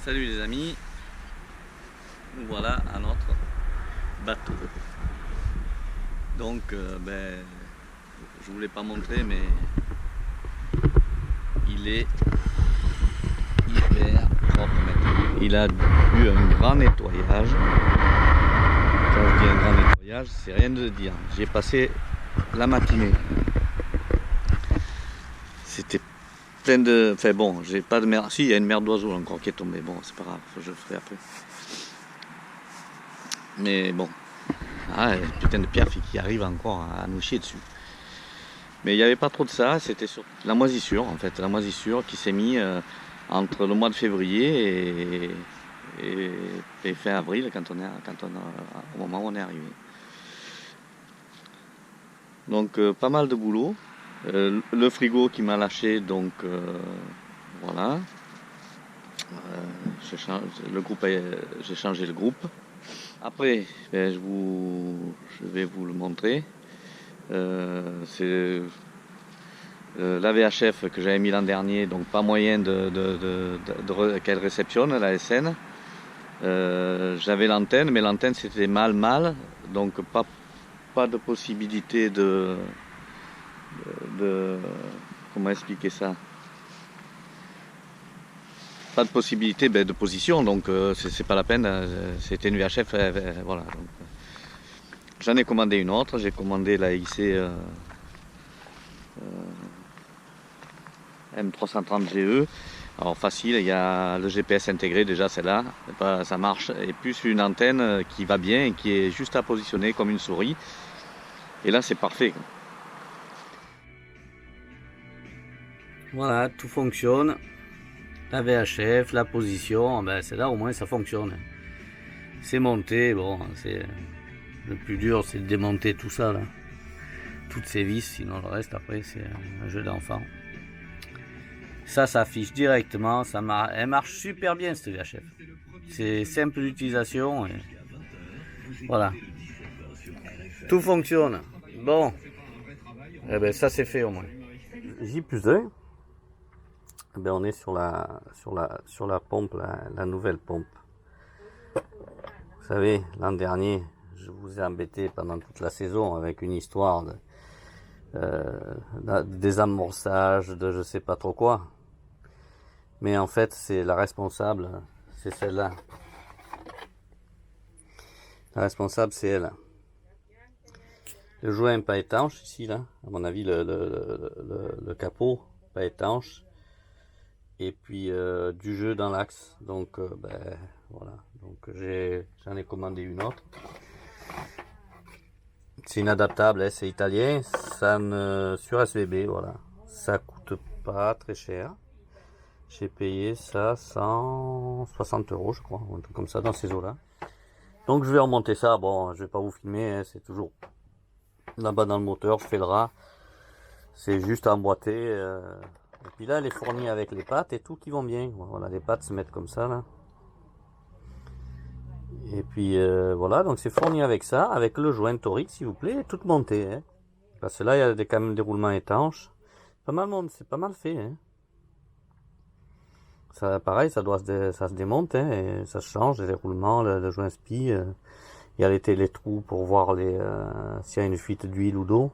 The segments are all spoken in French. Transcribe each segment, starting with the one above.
Salut les amis, nous voilà à notre bateau. Donc je vous l'ai pas montré mais il est hyper propre maintenant. Il a eu un grand nettoyage. Quand je dis un grand nettoyage, c'est rien de dire. J'ai passé la matinée. C'était plein de... Enfin bon, j'ai pas de merde. Si, il y a une merde d'oiseau encore qui est tombée. Bon, c'est pas grave, je le ferai après. Mais bon, putain de pierre qui arrive encore à nous chier dessus. Mais il n'y avait pas trop de ça, c'était sur la moisissure en fait, la moisissure qui s'est mise entre le mois de février et fin avril au moment où on est arrivé. Donc pas mal de boulot. Le frigo qui m'a lâché, donc voilà. J'ai changé le groupe. Après, je vais vous le montrer. C'est la VHF que j'avais mis l'an dernier, donc pas moyen qu'elle réceptionne la SN. J'avais l'antenne, mais l'antenne c'était mal, donc pas de possibilité de comment expliquer ça? Pas de possibilité de position, donc c'est pas la peine. C'était une VHF, voilà. Donc, j'en ai commandé une autre. J'ai commandé la IC M330GE. Alors facile, il y a le GPS intégré déjà, celle-là, ça marche. Et plus une antenne qui va bien et qui est juste à positionner comme une souris. Et là, c'est parfait. Voilà, tout fonctionne. La VHF, la position, c'est là au moins ça fonctionne. C'est monté, bon, c'est le plus dur, c'est de démonter tout ça là. Toutes ces vis, sinon le reste après c'est un jeu d'enfant. Ça s'affiche directement, elle marche super bien cette VHF. C'est simple d'utilisation et voilà. Tout fonctionne. Bon, ça c'est fait au moins. J+1. On est sur la pompe, la nouvelle pompe. Vous savez, l'an dernier, je vous ai embêté pendant toute la saison avec une histoire de désamorçage, de je sais pas trop quoi. Mais en fait, c'est la responsable, c'est celle-là. La responsable, c'est elle. Le joint pas étanche ici, là. À mon avis, le capot pas étanche. Et puis du jeu dans l'axe. Donc voilà. Donc j'en ai commandé une autre. C'est inadaptable, c'est italien. Sur SVB, voilà. Ça coûte pas très cher. J'ai payé ça 160 €, je crois, un truc comme ça dans ces eaux-là. Donc je vais remonter ça. Bon, je vais pas vous filmer, c'est toujours là-bas dans le moteur. Je fais le ras. C'est juste emboîté. Et puis là, elle est fournie avec les pattes et tout qui vont bien. Voilà, les pattes se mettent comme ça là. Et puis voilà, donc c'est fourni avec ça, avec le joint torique s'il vous plaît, toute montée. Hein. Parce que là, il y a quand même des roulements étanches. C'est pas mal fait. Hein. Ça, pareil, ça se démonte hein, et ça se change, les roulements, le joint spi. Il y a les trous pour voir s'il y a une fuite d'huile ou d'eau.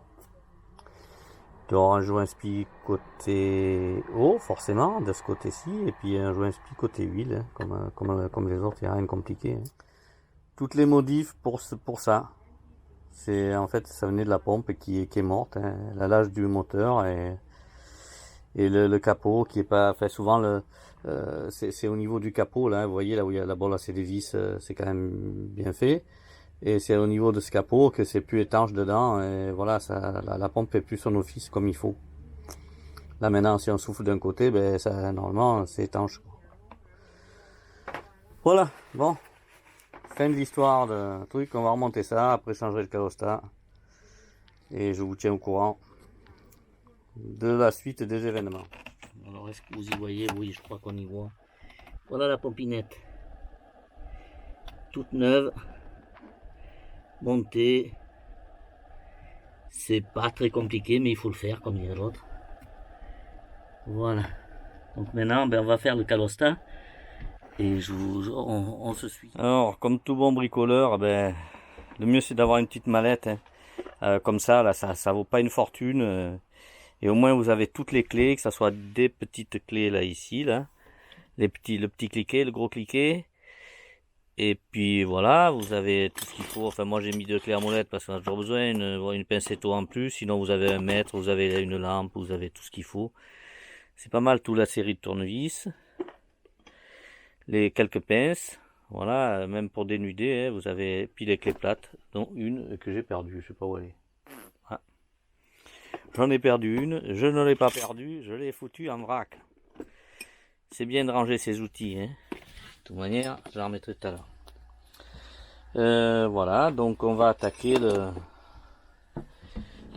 Il y aura un joint spi côté eau, forcément, de ce côté-ci, et puis un joint spi côté huile, hein, comme les autres, il n'y a rien de compliqué. Hein. Toutes les modifs pour ça. En fait, ça venait de la pompe qui est morte, hein, la lâche du moteur et le capot qui est pas, fait souvent c'est au niveau du capot là, vous voyez là où il y a la bolle c'est des vis, c'est quand même bien fait. Et c'est au niveau de ce capot que c'est plus étanche dedans et voilà, la pompe fait plus son office comme il faut. Là maintenant, si on souffle d'un côté, normalement c'est étanche. Voilà, bon. Fin de l'histoire de truc, on va remonter ça, après changer le calostat. Et je vous tiens au courant de la suite des événements. Alors est-ce que vous y voyez? Oui, je crois qu'on y voit. Voilà la pompinette. Toute neuve. Montée. C'est pas très compliqué, mais il faut le faire comme dirait l'autre. Voilà. Donc maintenant, on va faire le calostat. Et on se suit. Alors, comme tout bon bricoleur, ben, le mieux c'est d'avoir une petite mallette. Hein. Comme ça, là, ça vaut pas une fortune. Et au moins vous avez toutes les clés, que ce soit des petites clés là ici, là, le petit cliquet, le gros cliquet. Et puis voilà, vous avez tout ce qu'il faut. Enfin, moi j'ai mis 2 clés à molette parce qu'on a toujours besoin, une pincetto en plus. Sinon vous avez un mètre, vous avez une lampe, vous avez tout ce qu'il faut. C'est pas mal toute la série de tournevis. Les quelques pinces, voilà, même pour dénuder, hein, vous avez puis les clés plates, dont une que j'ai perdue, je sais pas où elle est. Voilà. J'en ai perdu une, je ne l'ai pas perdue, je l'ai foutue en vrac. C'est bien de ranger ses outils, hein. De toute manière, je la remettrai tout à l'heure. Voilà, donc on va attaquer le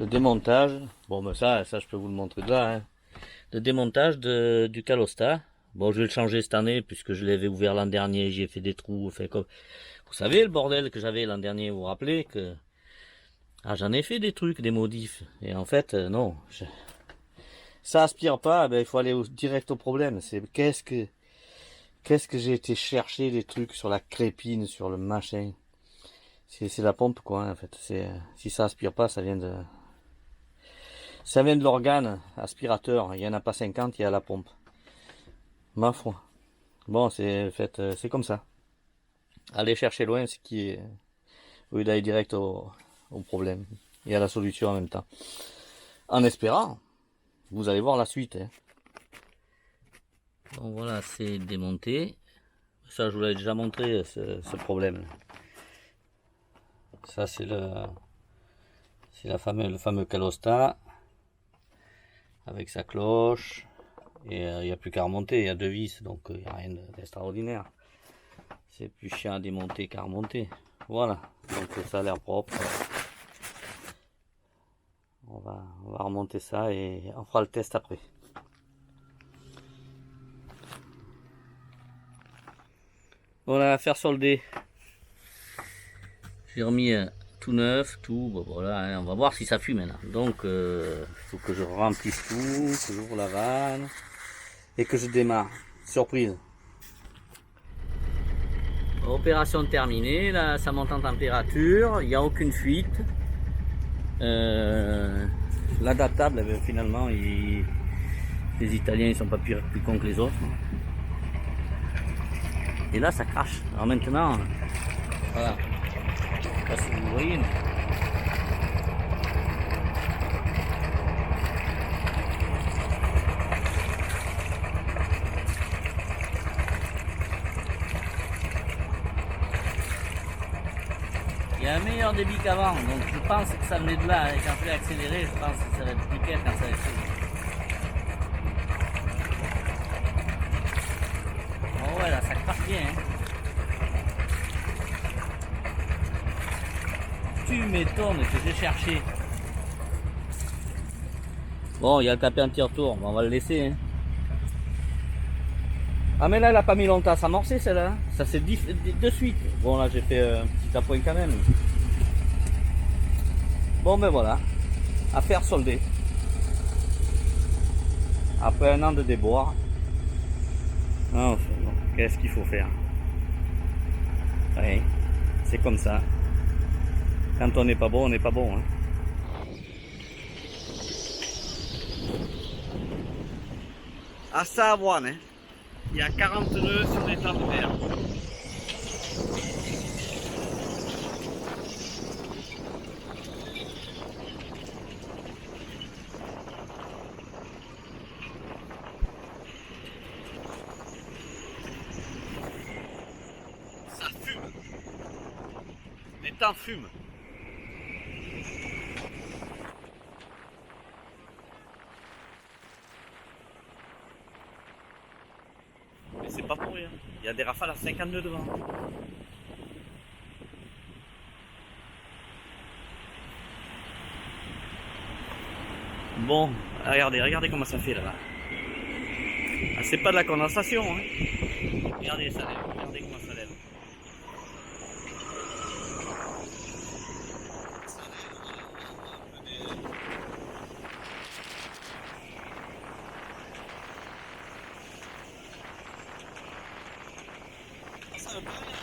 démontage. Bon, mais ça je peux vous le montrer de là, hein. Le démontage du Calosta. Bon, je vais le changer cette année puisque je l'avais ouvert l'an dernier, j'y ai fait des trous, fait comme... Vous savez le bordel que j'avais l'an dernier, vous vous rappelez que... Ah, j'en ai fait des trucs, des modifs. Et en fait, non. Ça aspire pas, ben, il faut aller direct au problème. C'est qu'est-ce que j'ai été chercher des trucs sur la crépine, sur le machin. C'est la pompe, quoi, hein, en fait. Si ça aspire pas, ça vient de l'organe aspirateur. Il y en a pas 50, il y a la pompe. Ma foi. Bon, c'est comme ça. Aller chercher loin, ce qui est... Au lieu d'aller direct au problème. Il y a la solution en même temps. En espérant, vous allez voir la suite. Hein. Bon, voilà, c'est démonté. Ça, je vous l'avais déjà montré, ce problème. Ça, c'est le fameux Calosta. Avec sa cloche. Et il n'y a plus qu'à remonter, il y a 2 vis, donc il n'y a rien d'extraordinaire. C'est plus chiant à démonter qu'à remonter. Voilà, donc ça a l'air propre. On va remonter ça et on fera le test après. Voilà, faire solder. J'ai remis tout neuf, tout. Bon, voilà, hein, on va voir si ça fume maintenant. Donc, il faut que je remplisse tout, que j'ouvre la vanne et que je démarre. Surprise. Opération terminée, là ça monte en température, il n'y a aucune fuite. L'adaptable, eh bien, finalement, les Italiens ils sont pas plus cons que les autres. Et là ça crache. Alors maintenant, voilà. Je sais pas si vous voyez. Mais... il y a un meilleur débit qu'avant, donc je pense que ça venait de là. Et quand je l'ai accéléré, je pense que ça va être plus clair quand ça va être. Oh ouais, là ça crache bien. Hein. Tu m'étonnes que j'ai cherché. Bon, il y a le tapé anti-retour, on va le laisser. Hein. Ah mais là elle a pas mis longtemps à s'amorcer celle-là, hein. Ça c'est de suite. Bon là j'ai fait un petit appoint quand même. Bon ben voilà, affaire soldée. Après un an de déboire. Enfin, bon, qu'est-ce qu'il faut faire? Oui, c'est comme ça. Quand on n'est pas bon, on n'est pas bon. Hein. À ça à voir, hein. Il y a 40 nœuds sur des tables verts. Ça fume. Les temps fument. Mais c'est pas pour rien. Il y a des rafales à 50 nœuds devant. Bon, regardez comment ça fait là-bas. Ah, c'est pas de la condensation, hein. Regardez ça lève, regardez comment ça lève. veut pas rire.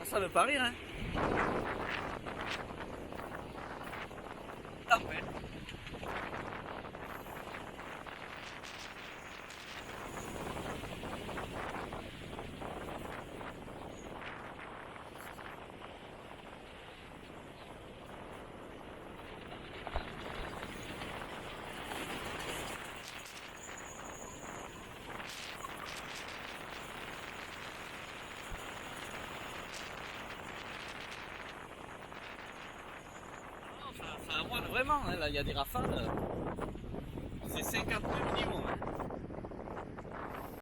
Ah, ça veut pas rire, hein. Tempête. Ça avoine vraiment, hein, là il y a des rafales. C'est 50 minimum. Hein.